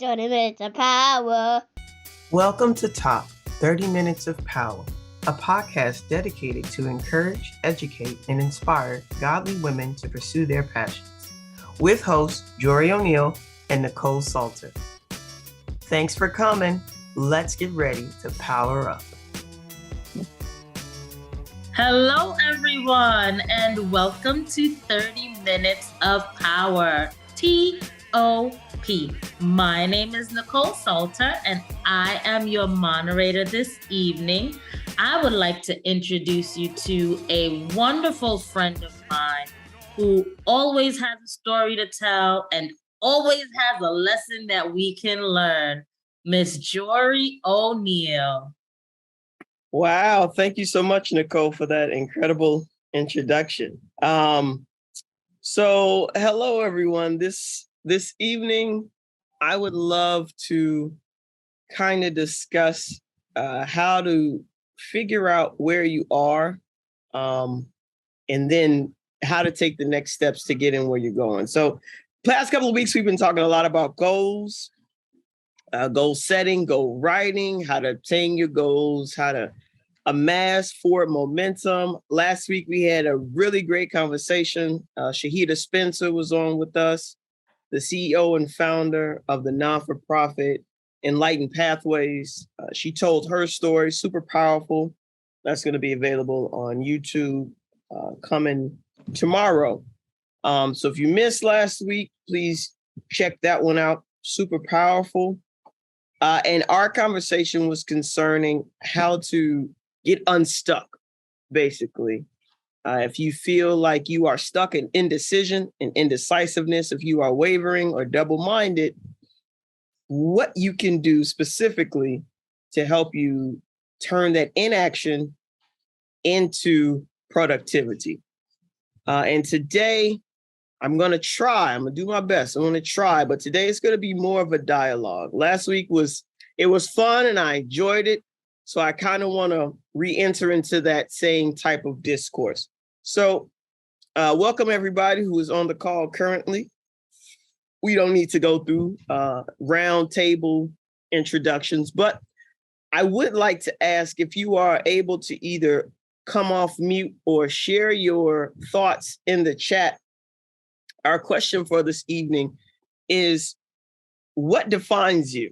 30 minutes of power. Welcome to Top 30 Minutes of Power, a podcast dedicated to encourage, educate, and inspire godly women to pursue their passions, with hosts Jory O'Neill and Nicole Salter. Thanks for coming. Let's get ready to power up. Hello, everyone, and welcome to 30 Minutes of Power, TOP. My name is Nicole Salter, and I am your moderator this evening. I would like to introduce you to a wonderful friend of mine who always has a story to tell and always has a lesson that we can learn, Miss Jory O'Neill. Wow, thank you so much, Nicole, for that incredible introduction. So hello, everyone. This evening, I would love to kind of discuss how to figure out where you are, and then how to take the next steps to get in where you're going. So past couple of weeks, we've been talking a lot about goals, goal setting, goal writing, how to obtain your goals, how to amass forward momentum. Last week, we had a really great conversation. Shahida Spencer was on with us, the CEO and founder of the non-for-profit Enlightened Pathways. She told her story, super powerful. That's going to be available on YouTube coming tomorrow. So if you missed last week, please check that one out. Super powerful. And our conversation was concerning how to get unstuck, basically. If you feel like you are stuck in indecision and indecisiveness, if you are wavering or double-minded, what you can do specifically to help you turn that inaction into productivity. And today, I'm going to do my best. I'm going to try, but today it's going to be more of a dialogue. Last week was fun and I enjoyed it. So I kind of want to re-enter into that same type of discourse. So welcome everybody who is on the call currently. We don't need to go through round table introductions, but I would like to ask if you are able to either come off mute or share your thoughts in the chat. Our question for this evening is, what defines you?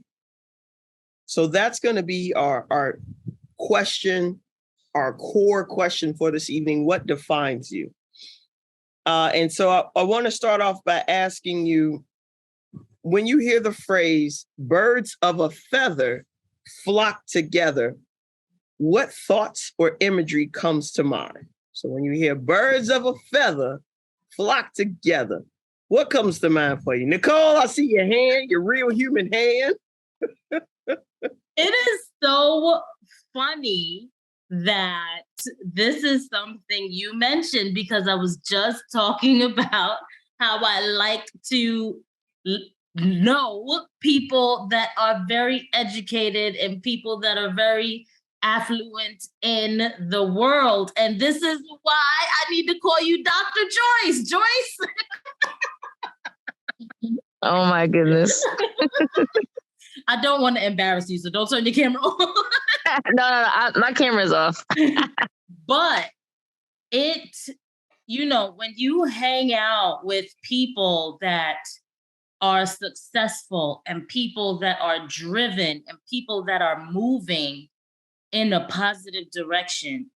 So that's going to be our question, our core question for this evening. What defines you? And so I want to start off by asking you, when you hear the phrase birds of a feather flock together, what thoughts or imagery comes to mind? So when you hear birds of a feather flock together, what comes to mind for you? Nicole, I see your hand, your real human hand. It is so funny that this is something you mentioned, because I was just talking about how I like to know people that are very educated and people that are very affluent in the world. And this is why I need to call you Dr. Joyce. Joyce. Oh my goodness. I don't want to embarrass you, so don't turn your camera on. No, my camera's off. But when you hang out with people that are successful and people that are driven and people that are moving in a positive direction,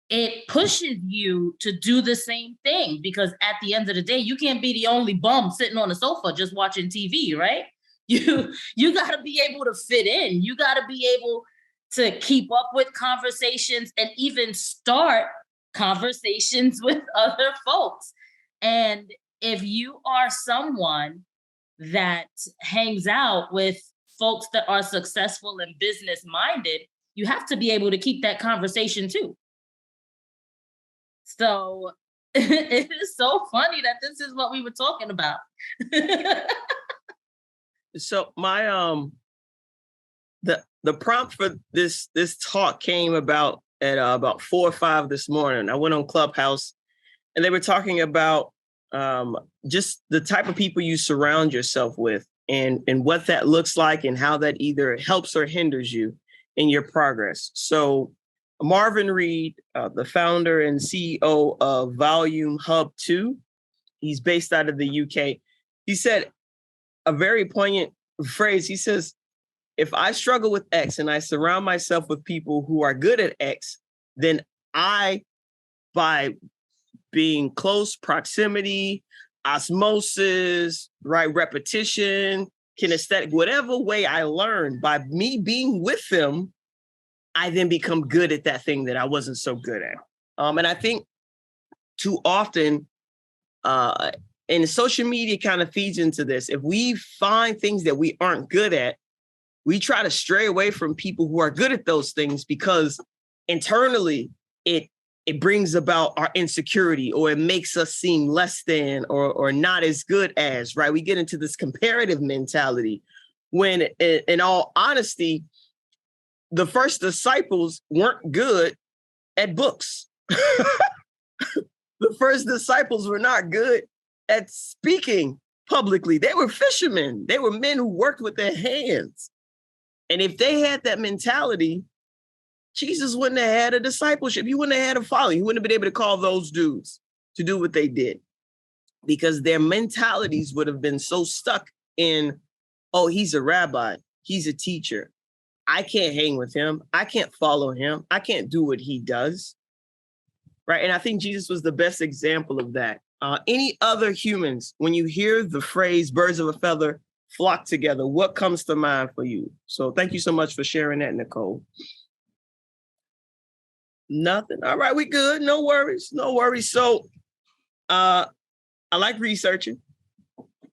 it pushes you to do the same thing, because at the end of the day, you can't be the only bum sitting on the sofa just watching TV, right? You got to be able to fit in. You got to be able to keep up with conversations and even start conversations with other folks. And if you are someone that hangs out with folks that are successful and business minded, you have to be able to keep that conversation too. So it is so funny that this is what we were talking about. So my the prompt for this talk came about at about 4 or 5 this morning. I went on Clubhouse and they were talking about just the type of people you surround yourself with and what that looks like and how that either helps or hinders you in your progress. So Marvin Reed, the founder and CEO of Volume Hub 2, he's based out of the UK. He said a very poignant phrase. He says, if I struggle with X and I surround myself with people who are good at X, then I, by being close proximity, osmosis, right, repetition, kinesthetic, whatever way I learn, by me being with them, I then become good at that thing that I wasn't so good at. And I think too often, and social media kind of feeds into this, if we find things that we aren't good at, we try to stray away from people who are good at those things because internally it brings about our insecurity, or it makes us seem less than or not as good as, right? We get into this comparative mentality when, in all honesty, the first disciples weren't good at books. The first disciples were not good at speaking publicly. They were fishermen. They were men who worked with their hands. And if they had that mentality, Jesus wouldn't have had a discipleship. He wouldn't have had a following. He wouldn't have been able to call those dudes to do what they did, because their mentalities would have been so stuck in, oh, he's a rabbi, he's a teacher, I can't hang with him, I can't follow him, I can't do what he does, right? And I think Jesus was the best example of that. Any other humans, when you hear the phrase birds of a feather flock together, what comes to mind for you? So thank you so much for sharing that, Nicole. Nothing. All right, we good. No worries. No worries. So I like researching.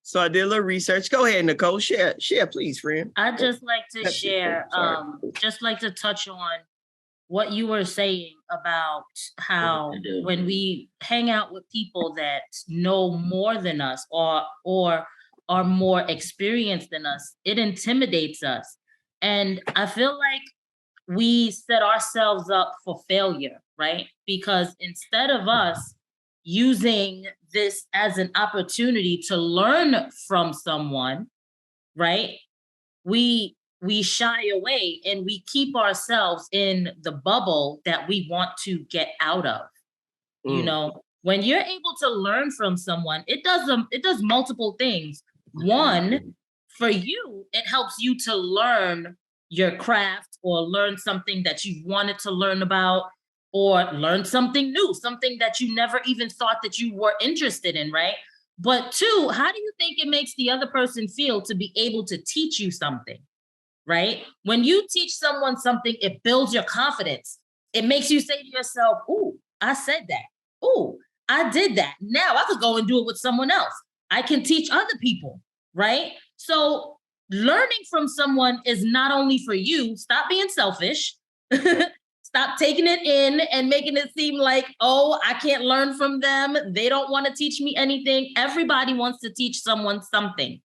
So I did a little research. Go ahead, Nicole. Share, please, friend. I'd just like to share, just like to touch on what you were saying about how when we hang out with people that know more than us or are more experienced than us, it intimidates us. And I feel like we set ourselves up for failure, right? Because instead of us using this as an opportunity to learn from someone, right? We shy away and we keep ourselves in the bubble that we want to get out of. You know, when you're able to learn from someone, it does multiple things. One, for you, it helps you to learn your craft or learn something that you wanted to learn about, or learn something new, something that you never even thought that you were interested in, right? But two, how do you think it makes the other person feel to be able to teach you something, right? When you teach someone something, it builds your confidence. It makes you say to yourself, ooh, I said that. Ooh, I did that. Now I could go and do it with someone else. I can teach other people, right? So learning from someone is not only for you. Stop being selfish. Stop taking it in and making it seem like, oh, I can't learn from them. They don't want to teach me anything. Everybody wants to teach someone something.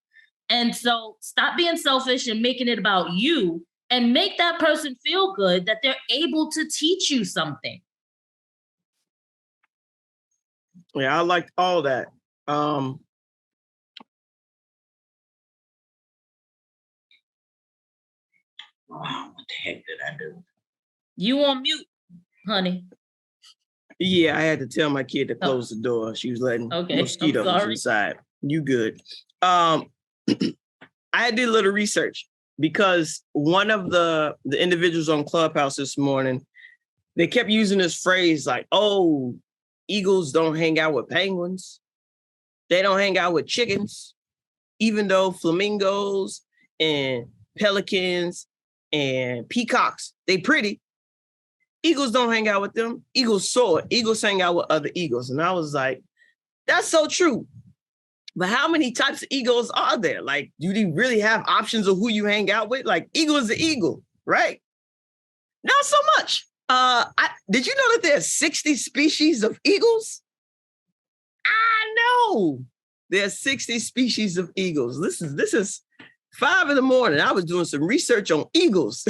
And so stop being selfish and making it about you, and make that person feel good that they're able to teach you something. Yeah, I liked all that. Wow, what the heck did I do? You on mute, honey. Yeah, I had to tell my kid to close the door. She was letting mosquitoes inside. You good. I did a little research because one of the individuals on Clubhouse this morning, they kept using this phrase like, oh, eagles don't hang out with penguins. They don't hang out with chickens, even though flamingos and pelicans and peacocks, they pretty. Eagles don't hang out with them. Eagles soar. Eagles hang out with other eagles. And I was like, that's so true. But how many types of eagles are there? Like, do you really have options of who you hang out with? Like, eagle is an eagle, right? Not so much. Did you know that there's 60 species of eagles? I know. There's 60 species of eagles. This is 5 a.m. I was doing some research on eagles.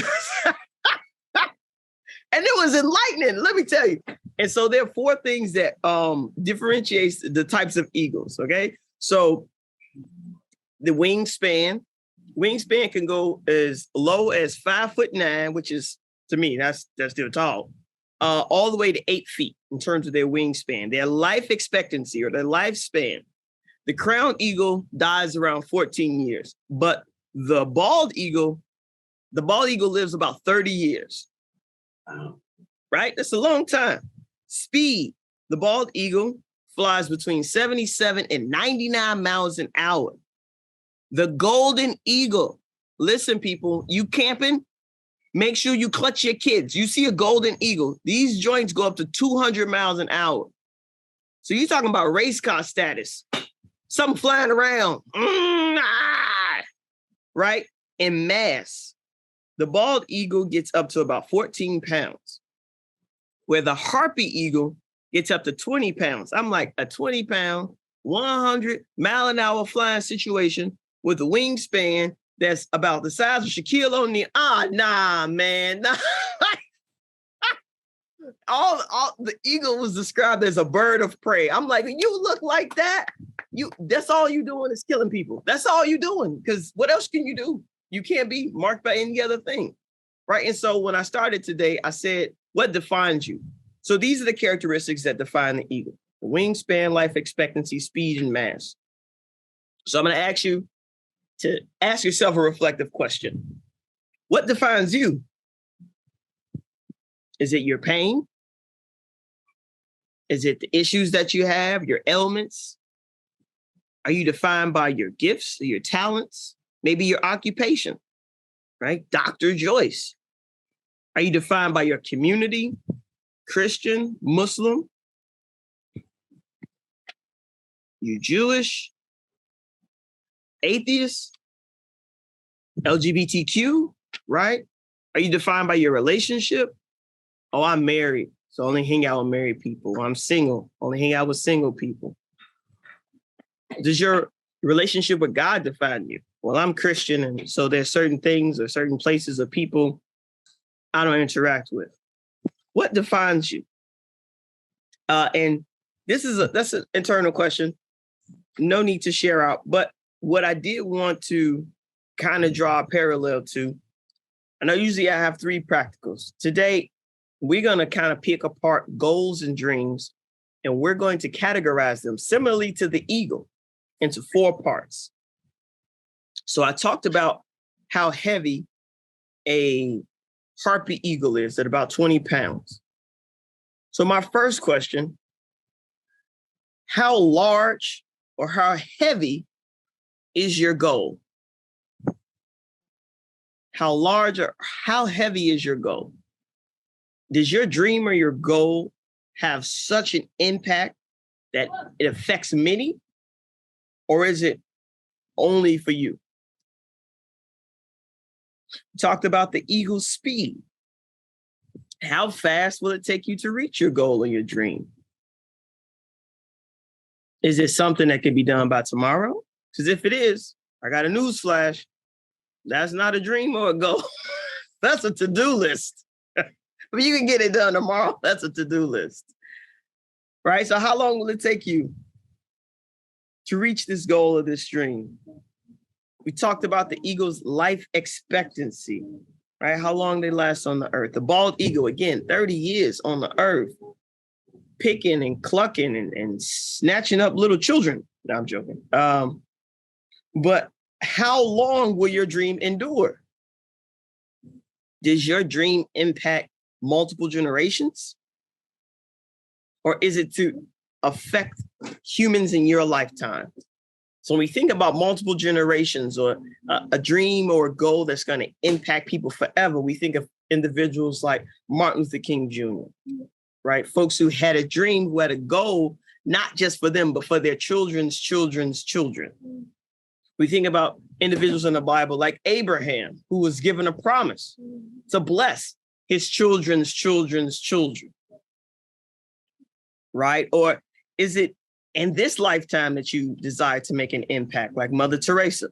And it was enlightening, let me tell you. And so there are 4 things that differentiates the types of eagles, okay? So the wingspan, Wingspan can go as low as 5'9", which is, to me, that's still tall, all the way to 8 feet in terms of their wingspan. Their life expectancy or their lifespan. The crowned eagle dies around 14 years, but the bald eagle lives about 30 years. Right? That's a long time. Speed. The bald eagle flies between 77 and 99 miles an hour. The golden eagle. Listen, people, you camping? Make sure you clutch your kids. You see a golden eagle. These joints go up to 200 miles an hour. So you're talking about race car status. Something flying around. Right? In mass. The bald eagle gets up to about 14 pounds, where the harpy eagle gets up to 20 pounds. I'm like, a 20-pound, 100-mile-an-hour flying situation with a wingspan that's about the size of Shaquille O'Neal. Nah, man. Nah. all the eagle was described as a bird of prey. I'm like, you look like that? That's all you doing is killing people. That's all you doing. Because what else can you do? You can't be marked by any other thing, right? And so when I started today, I said, what defines you? So these are the characteristics that define the eagle: the wingspan, life expectancy, speed, and mass. So I'm going to ask you to ask yourself a reflective question. What defines you? Is it your pain? Is it the issues that you have, your ailments? Are you defined by your gifts or your talents? Maybe your occupation, right? Dr. Joyce. Are you defined by your community? Christian, Muslim? You Jewish? Atheist? LGBTQ, right? Are you defined by your relationship? Oh, I'm married, so only hang out with married people. I'm single, only hang out with single people. Does your relationship with God define you? Well, I'm Christian, and so there's certain things or certain places or people I don't interact with. What defines you? And that's an internal question. No need to share out. But what I did want to kind of draw a parallel to, I know usually I have 3 practicals. Today, we're going to kind of pick apart goals and dreams, and we're going to categorize them similarly to the eagle into 4 parts. So I talked about how heavy a harpy eagle is at about 20 pounds. So my first question, how large or how heavy is your goal? How large or how heavy is your goal? Does your dream or your goal have such an impact that it affects many? Or is it only for you? We talked about the eagle's speed. How fast will it take you to reach your goal or your dream? Is it something that can be done by tomorrow? Because if it is, I got a news flash. That's not a dream or a goal. That's a to-do list. But you can get it done tomorrow. That's a to-do list. Right? So how long will it take you to reach this goal or this dream? We talked about the eagle's life expectancy, right? How long they last on the earth. The bald eagle, again, 30 years on the earth, picking and clucking and snatching up little children. No, I'm joking. But how long will your dream endure? Does your dream impact multiple generations? Or is it to affect humans in your lifetime? So when we think about multiple generations or a dream or a goal that's going to impact people forever, we think of individuals like Martin Luther King Jr., right? Folks who had a dream, who had a goal, not just for them, but for their children's children's children. We think about individuals in the Bible like Abraham, who was given a promise to bless his children's children's children, right? Or is it in this lifetime that you desire to make an impact, like Mother Teresa,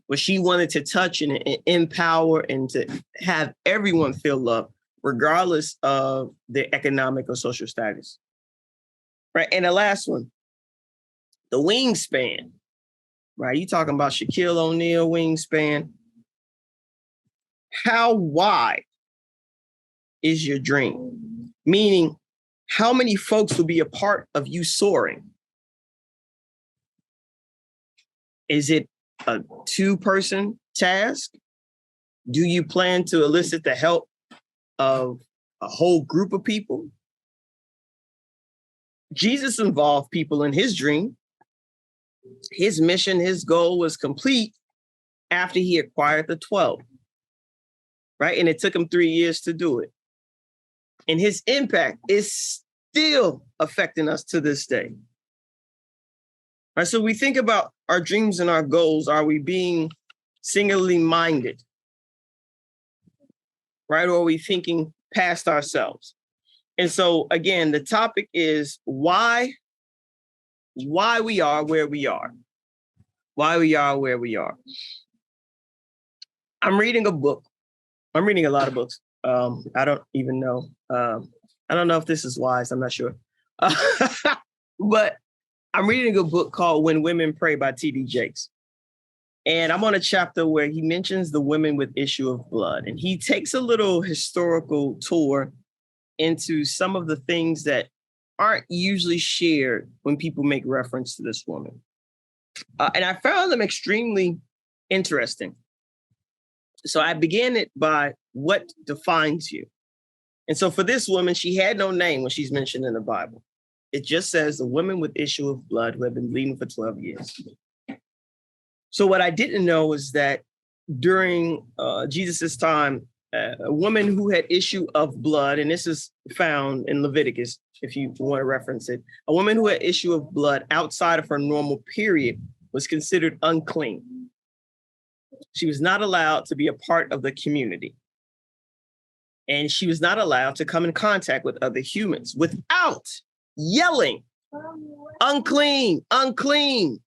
where she wanted to touch and empower and to have everyone feel love, regardless of their economic or social status, right? And the last one, the wingspan. right? You talking about Shaquille O'Neal wingspan. How wide is your dream? Meaning, how many folks will be a part of you soaring? Is it a 2-person task? Do you plan to elicit the help of a whole group of people? Jesus involved people in his dream. His mission, his goal was complete after he acquired the 12, right? And it took him 3 years to do it. And his impact is still affecting us to this day. All right, so we think about our dreams and our goals. Are we being singularly minded? Right? Or are we thinking past ourselves? And so again, the topic is why we are where we are. Why we are where we are. I'm reading a book. I'm reading a lot of books. I don't even know. I don't know if this is wise. I'm not sure. But I'm reading a book called When Women Pray by T.D. Jakes. And I'm on a chapter where he mentions the women with issue of blood. And he takes a little historical tour into some of the things that aren't usually shared when people make reference to this woman. And I found them extremely interesting. So I began it by what defines you. And so for this woman, she had no name when she's mentioned in the Bible. It just says the women with issue of blood who have been bleeding for 12 years. So what I didn't know was that during Jesus's time, a woman who had issue of blood, and this is found in Leviticus, if you want to reference it, a woman who had issue of blood outside of her normal period was considered unclean. She was not allowed to be a part of the community. And she was not allowed to come in contact with other humans without yelling, unclean, unclean.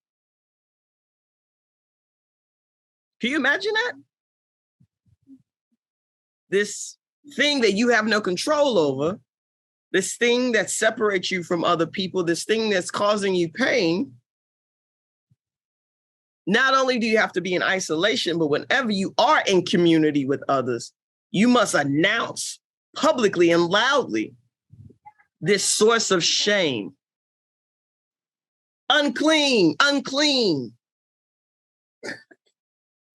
Can you imagine that? This thing that you have no control over, this thing that separates you from other people, this thing that's causing you pain. Not only do you have to be in isolation, but whenever you are in community with others, you must announce publicly and loudly this source of shame. Unclean, unclean.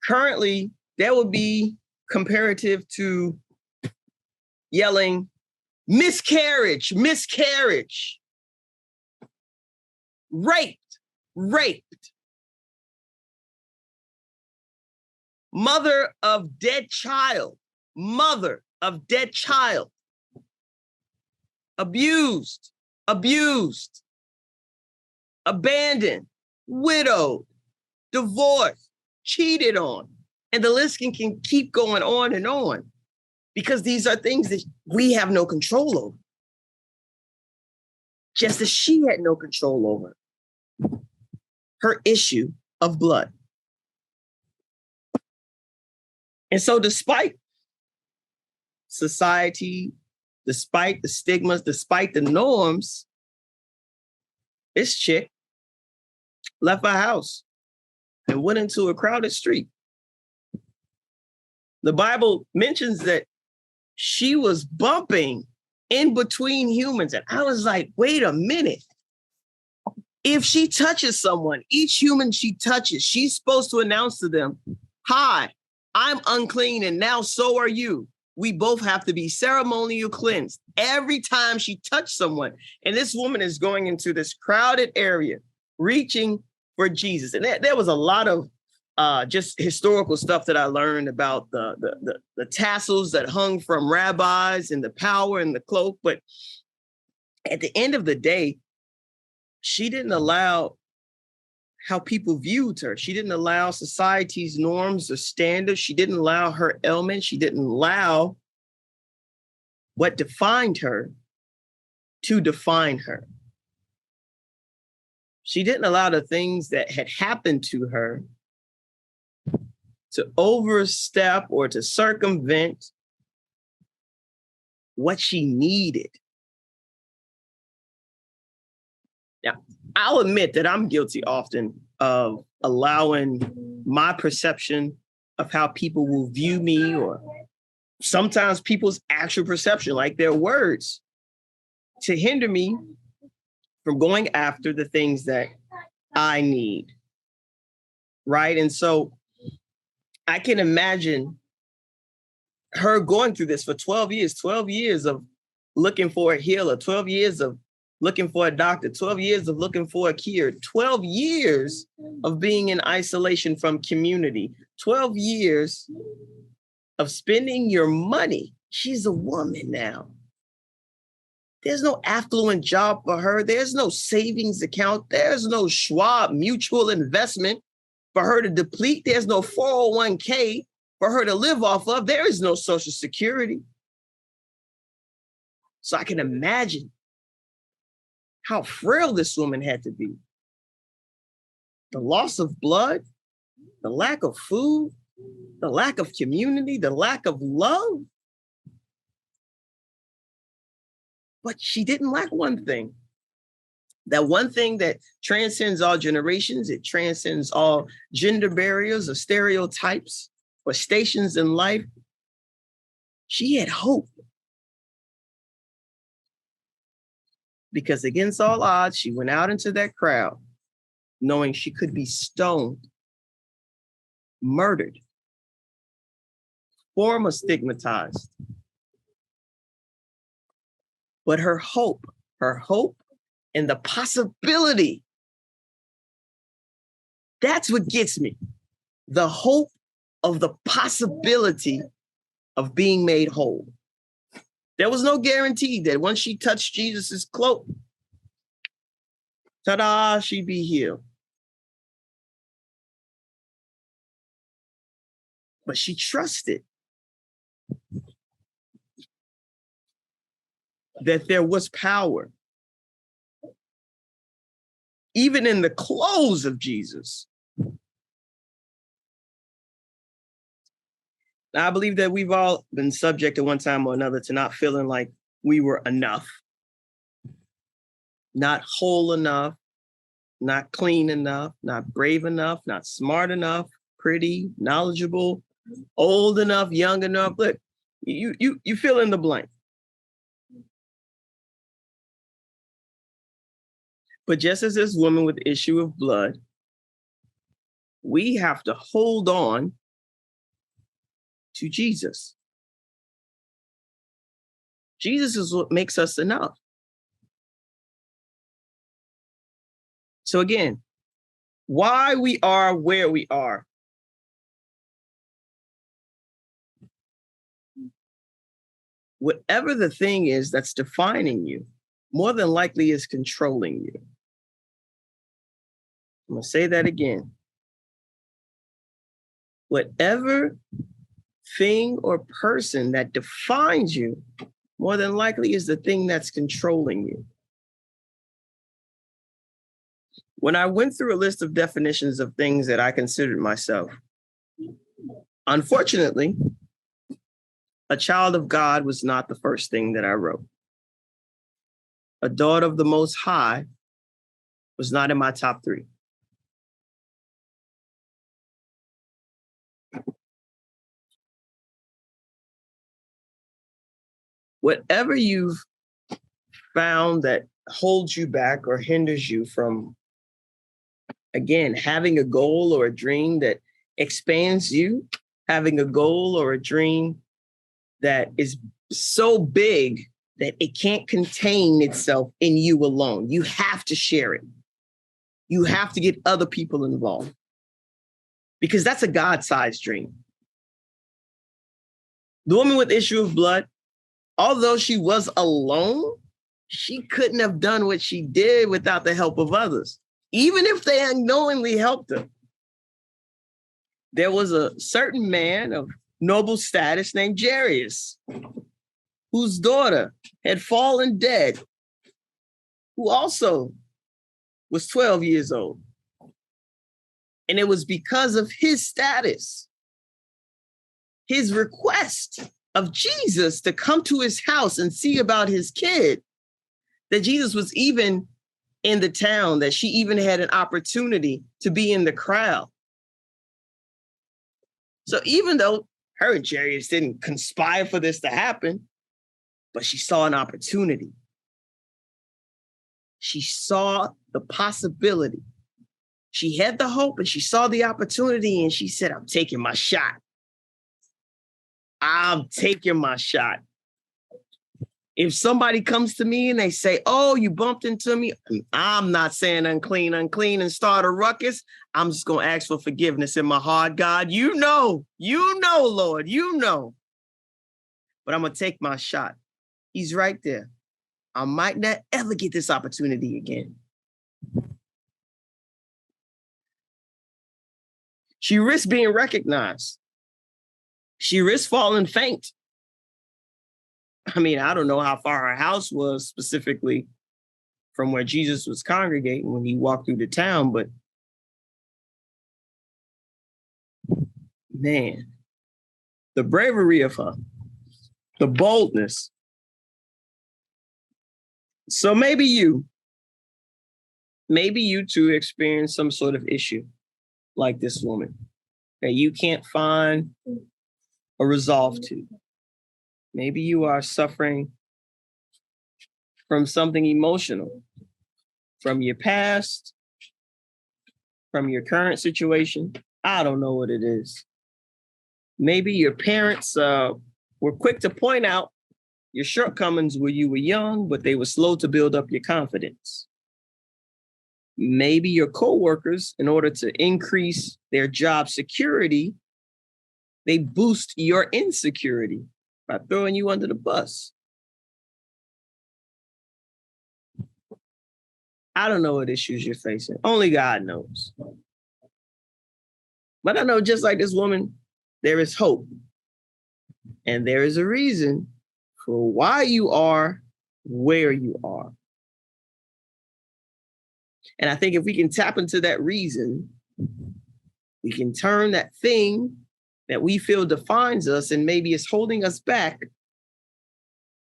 Currently, that would be comparative to yelling, miscarriage, miscarriage. Raped, raped. Mother of dead child, mother of dead child. Abused, abused. Abandoned, widowed, divorced, cheated on. And the list can keep going on and on because these are things that we have no control over. Just as she had no control over her issue of blood. And so despite society, despite the stigmas, despite the norms, this chick left her house and went into a crowded street. The Bible mentions that she was bumping in between humans. And I was like, wait a minute. If she touches someone, each human she touches, she's supposed to announce to them, hi, I'm unclean and now so are you. We both have to be ceremonial cleansed every time she touched someone. And this woman is going into this crowded area, reaching for Jesus. And there was a lot of just historical stuff that I learned about the tassels that hung from rabbis and the power and the cloak. But at the end of the day, she didn't allow how people viewed her. She didn't allow society's norms or standards. She didn't allow her ailment. She didn't allow what defined her to define her. She didn't allow the things that had happened to her to overstep or to circumvent what she needed. Now, I'll admit that I'm guilty often of allowing my perception of how people will view me, or sometimes people's actual perception, like their words, to hinder me from going after the things that I need. Right? And so I can imagine her going through this for 12 years of looking for a healer, 12 years of looking for a doctor, 12 years of looking for a cure, 12 years of being in isolation from community, 12 years of spending your money. She's a woman now. There's no affluent job for her. There's no savings account. There's no Schwab mutual investment for her to deplete. There's no 401k for her to live off of. There is no Social Security. So I can imagine how frail this woman had to be. The loss of blood, the lack of food, the lack of community, the lack of love. But she didn't lack one thing. That one thing that transcends all generations, it transcends all gender barriers or stereotypes or stations in life. She had hope. Because against all odds, she went out into that crowd knowing she could be stoned, murdered, or stigmatized. But her hope and the possibility, that's what gets me. The hope of the possibility of being made whole. There was no guarantee that once she touched Jesus's cloak, ta-da, she'd be healed. But she trusted that there was power, even in the clothes of Jesus. Now, I believe that we've all been subject at one time or another to not feeling like we were enough, not whole enough, not clean enough, not brave enough, not smart enough, pretty, knowledgeable, old enough, young enough. Look, you fill in the blank. But just as this woman with the issue of blood, we have to hold on to Jesus. Jesus is what makes us enough. So again, why we are where we are. Whatever the thing is that's defining you, more than likely is controlling you. I'm going to say that again. Whatever thing or person that defines you, more than likely is the thing that's controlling you. When I went through a list of definitions of things that I considered myself, unfortunately, a child of God was not the first thing that I wrote. A daughter of the Most High was not in my top 3. Whatever you've found that holds you back or hinders you from, again, having a goal or a dream that expands you, having a goal or a dream that is so big that it can't contain itself in you alone. You have to share it. You have to get other people involved because that's a God-sized dream. The woman with the issue of blood, although she was alone, she couldn't have done what she did without the help of others, even if they unknowingly helped her. There was a certain man of noble status named Jairus, whose daughter had fallen dead, who also was 12 years old. And it was because of his status, his request of Jesus to come to his house and see about his kid, that Jesus was even in the town, that she even had an opportunity to be in the crowd. So even though her and Jarius didn't conspire for this to happen, but she saw an opportunity. She saw the possibility. She had the hope and she saw the opportunity and she said, I'm taking my shot. I'm taking my shot. If somebody comes to me and they say, oh, you bumped into me, I'm not saying unclean, and start a ruckus. I'm just going to ask for forgiveness in my heart. God, you know, Lord, you know. But I'm going to take my shot. He's right there. I might not ever get this opportunity again. She risked being recognized. She risked falling faint. I mean, I don't know how far her house was specifically from where Jesus was congregating when he walked through the town, but man, the bravery of her, the boldness. So maybe you too experience some sort of issue like this woman that you can't find a resolve to. Maybe you are suffering from something emotional, from your past, from your current situation. I don't know what it is. Maybe your parents were quick to point out your shortcomings when you were young, but they were slow to build up your confidence. Maybe your coworkers, in order to increase their job security, they boost your insecurity by throwing you under the bus. I don't know what issues you're facing. Only God knows. But I know, just like this woman, there is hope. And there is a reason for why you are where you are. And I think if we can tap into that reason, we can turn that thing that we feel defines us and maybe is holding us back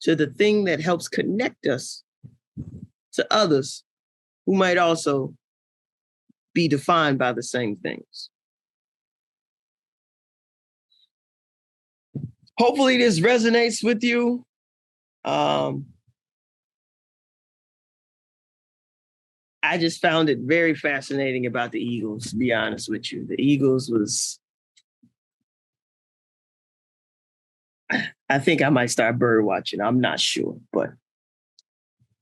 to the thing that helps connect us to others who might also be defined by the same things. Hopefully this resonates with you. I just found it very fascinating about the Eagles, to be honest with you. The Eagles was, I think I might start bird watching. I'm not sure, but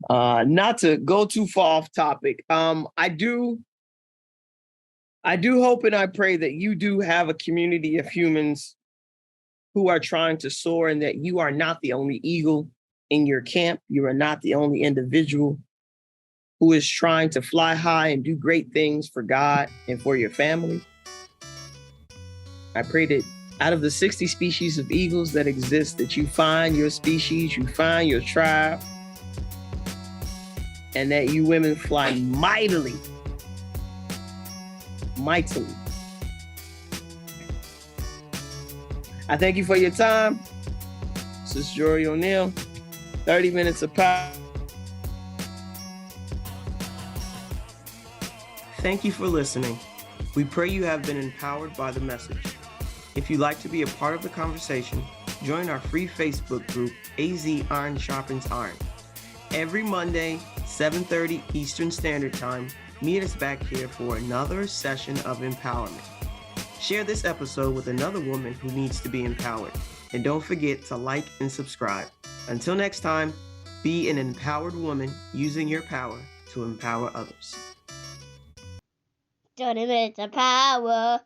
not to go too far off topic. I do hope and I pray that you do have a community of humans who are trying to soar, and that you are not the only eagle in your camp. You are not the only individual who is trying to fly high and do great things for God and for your family. I pray that out of the 60 species of eagles that exist, that you find your species, you find your tribe, and that you women fly mightily. I thank you for your time. This is Jory O'Neill, 30 minutes of power. Thank you for listening. We pray you have been empowered by the message. If you'd like to be a part of the conversation, join our free Facebook group, AZ Iron Sharpens Iron. Every Monday, 7:30 Eastern Standard Time, meet us back here for another session of empowerment. Share this episode with another woman who needs to be empowered. And don't forget to like and subscribe. Until next time, be an empowered woman using your power to empower others. 30 minutes of power.